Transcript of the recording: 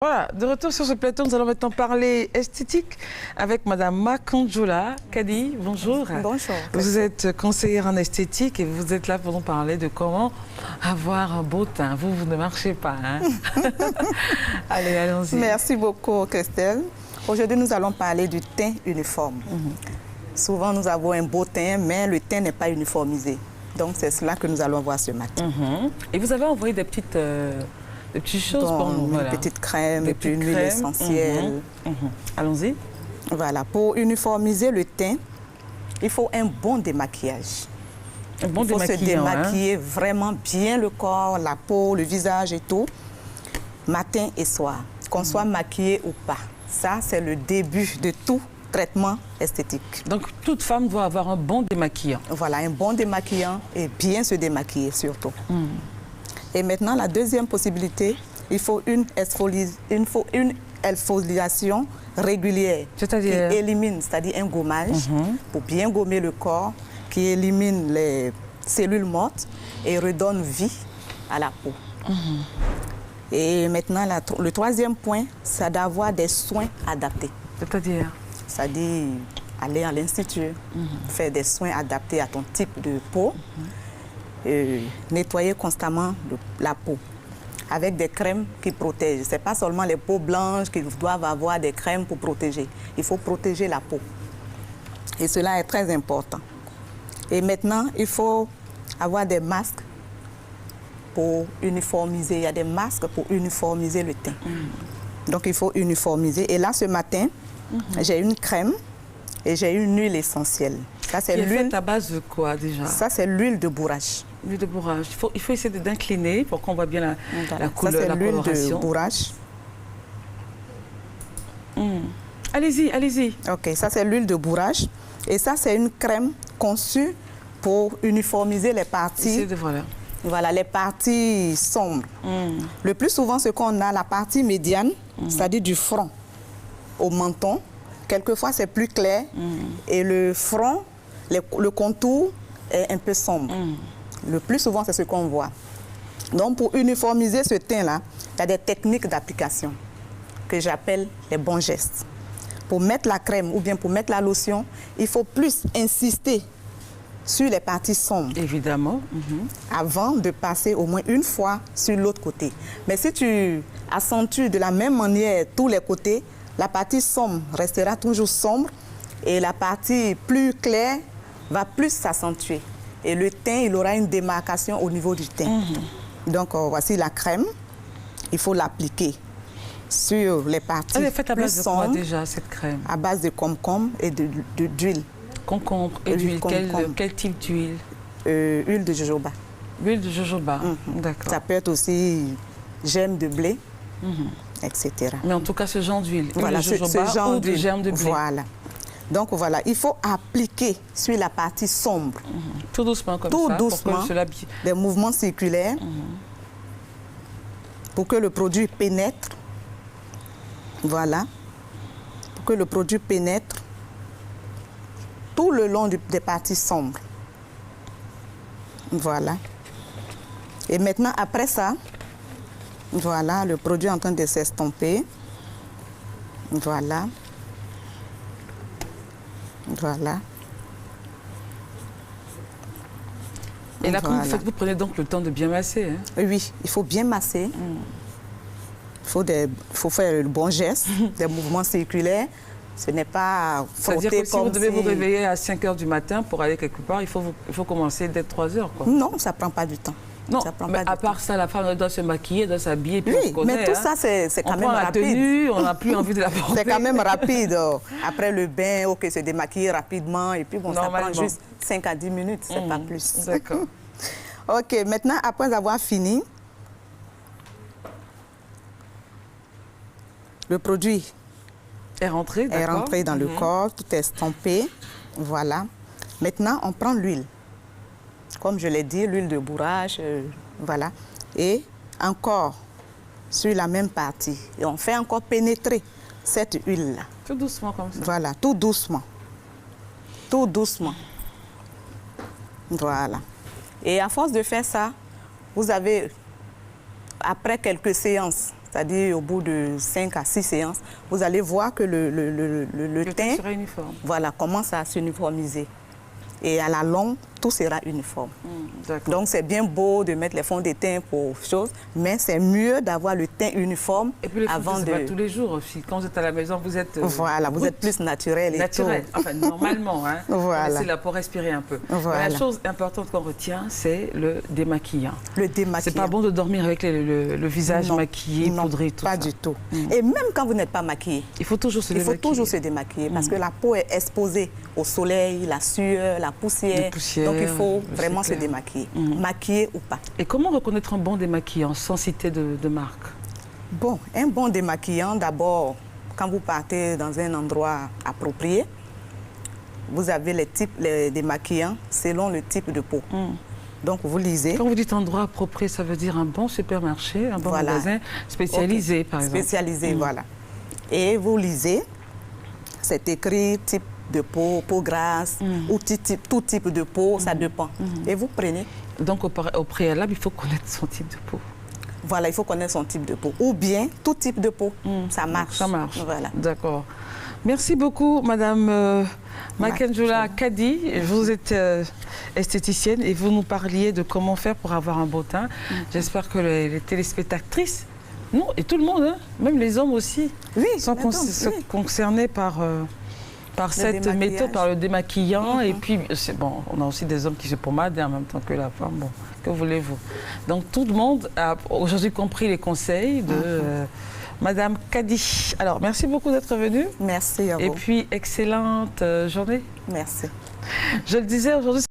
Voilà, de retour sur ce plateau, nous allons maintenant parler esthétique avec Madame Makanjola Kadi. Bonjour. Bonjour. Vous êtes conseillère en esthétique et vous êtes là pour nous parler de comment avoir un beau teint. Vous ne marchez pas, hein? Allez, allons-y. Merci beaucoup, Christelle. Aujourd'hui, nous allons parler du teint uniforme. Souvent, nous avons un beau teint, mais le teint n'est pas uniformisé. Donc, c'est cela que nous allons voir ce matin. Et vous avez envoyé des petites choses pour nous. Une Voilà. petite crème et puis une huile essentielle. Allons-y. Voilà, pour uniformiser le teint, il faut un bon démaquillage. Un bon Il faut se démaquillant, démaquiller vraiment bien le corps, la peau, le visage et tout, matin et soir, qu'on soit maquillé ou pas. Ça, c'est le début de tout traitement esthétique. Donc, toute femme doit avoir un bon démaquillant. Voilà, un bon démaquillant et bien se démaquiller surtout. Et maintenant, la deuxième possibilité, il faut une exfoliation régulière qui C'est-à-dire élimine, c'est-à-dire un gommage pour bien gommer le corps, qui élimine les cellules mortes et redonne vie à la peau. Et maintenant, le troisième point, c'est d'avoir des soins adaptés. C'est-à-dire C'est-à-dire aller à l'institut, faire des soins adaptés à ton type de peau, nettoyer constamment la peau avec des crèmes qui protègent. Ce n'est pas seulement les peaux blanches qui doivent avoir des crèmes pour protéger. Il faut protéger la peau. Et cela est très important. Et maintenant, il faut avoir des masques pour uniformiser. Il y a des masques pour uniformiser le teint. Donc, il faut uniformiser. Et là, ce matin, j'ai une crème et j'ai une huile essentielle. Ça, c'est l'huile à base de quoi déjà? Ça, c'est l'huile de bourrache. L'huile de bourrage. Il faut essayer d'incliner pour qu'on voit bien la couleur, la l'huile coloration. de bourrage. Allez-y, allez-y. OK, ça, c'est l'huile de bourrage. Et ça, c'est une crème conçue pour uniformiser les parties. Voilà, les parties sombres. Le plus souvent, ce qu'on a, la partie médiane, c'est-à-dire du front au menton. Quelquefois, c'est plus clair. Et le front, le contour est un peu sombre. Le plus souvent, c'est ce qu'on voit. Donc, pour uniformiser ce teint-là, il y a des techniques d'application que j'appelle les bons gestes. Pour mettre la crème ou bien pour mettre la lotion, il faut plus insister sur les parties sombres. Évidemment. Avant de passer au moins une fois sur l'autre côté. Mais si tu accentues de la même manière tous les côtés, la partie sombre restera toujours sombre et la partie plus claire va plus s'accentuer. Et le teint, il aura une démarcation au niveau du teint. Donc, voici la crème. Il faut l'appliquer sur les parties Elle est faite à plus base de sombres. quoi déjà, cette crème? À base de concombre et d'huile. Concombre et d'huile. Quel type d'huile? Huile de jojoba. Huile de jojoba, d'accord. Ça peut être aussi germe de blé, etc. Mais en tout cas, ce genre d'huile. Voilà, ce genre ou de germe de blé. Voilà. Donc voilà, il faut appliquer sur la partie sombre. Tout doucement comme tout ça. Doucement, pour que cela... des mouvements circulaires pour que le produit pénètre. Voilà. Pour que le produit pénètre tout le long des parties sombres. Voilà. Et maintenant, après ça, voilà, le produit est en train de s'estomper. Voilà. Voilà. Et là, comment vous faites? Vous prenez donc le temps de bien masser, hein? Oui, il faut bien masser. Il faut faire le bon geste, des mouvements circulaires. Ce n'est pas frotter. C'est-à-dire que si vous devez vous réveiller à 5 h du matin pour aller quelque part, il faut commencer dès 3 h, quoi. Non, ça ne prend pas du temps. Non, mais à part ça, la femme doit se maquiller, doit s'habiller, puis oui, on se connaît, mais tout ça, c'est quand même rapide. On prend la tenue, on n'a plus envie de la porter. C'est quand même rapide. Après le bain, OK, se démaquiller rapidement, et puis bon, ça prend juste 5 à 10 minutes, c'est pas plus. D'accord. OK, maintenant, après avoir fini, le produit est rentré dans le corps, tout est estampé. Voilà. Maintenant, on prend l'huile. Comme je l'ai dit, l'huile de bourrage, voilà. Et encore sur la même partie. Et on fait encore pénétrer cette huile-là. Tout doucement comme ça. Voilà, tout doucement. Tout doucement. Voilà. Et à force de faire ça, vous avez après quelques séances, c'est-à-dire au bout de 5 à 6 séances, vous allez voir que le teint voilà, commence à s'uniformiser. Et à la longue, tout sera uniforme. Donc c'est bien beau de mettre les fonds de teint pour choses, mais c'est mieux d'avoir le teint uniforme. Et puis les fonds, c'est pas tous les jours aussi. Quand vous êtes à la maison, vous êtes voilà, vous êtes plus naturel. Naturel, enfin normalement. Hein. Voilà. C'est là pour respirer un peu. Voilà. La chose importante qu'on retient, c'est le démaquillant. Le démaquillant. C'est pas bon de dormir avec le visage maquillé, poudré, tout ça. Pas du tout. Et même quand vous n'êtes pas maquillé, il faut toujours se démaquiller. Il faut toujours se démaquiller parce que la peau est exposée au soleil, la sueur, la poussière. Donc il faut vraiment se démaquiller, maquillé ou pas. Et comment reconnaître un bon démaquillant sans citer de marque? Bon, un bon démaquillant, d'abord, quand vous partez dans un endroit approprié, vous avez les démaquillants selon le type de peau. Donc vous lisez. Quand vous dites endroit approprié, ça veut dire un bon supermarché, un bon magasin spécialisé, par exemple. Spécialisé, voilà. Et vous lisez, c'est écrit type de peau, peau grasse, ou tout type de peau, ça dépend. Et vous prenez. Donc au préalable, il faut connaître son type de peau. Voilà, il faut connaître son type de peau. Ou bien tout type de peau, ça marche. Ça marche, voilà. D'accord. Merci beaucoup, Madame Makenjoula Kadi. Vous êtes esthéticienne et vous nous parliez de comment faire pour avoir un beau teint. J'espère que les téléspectatrices, non, et tout le monde, hein, même les hommes aussi, sont concernés par cette méthode, par le démaquillant. Et puis, bon, on a aussi des hommes qui se pommadent en même temps que la femme. Bon, que voulez-vous? Donc, tout le monde a aujourd'hui compris les conseils de Madame Kadi. Alors, merci beaucoup d'être venue. Merci à vous. Et puis, excellente journée. Merci. Je le disais aujourd'hui,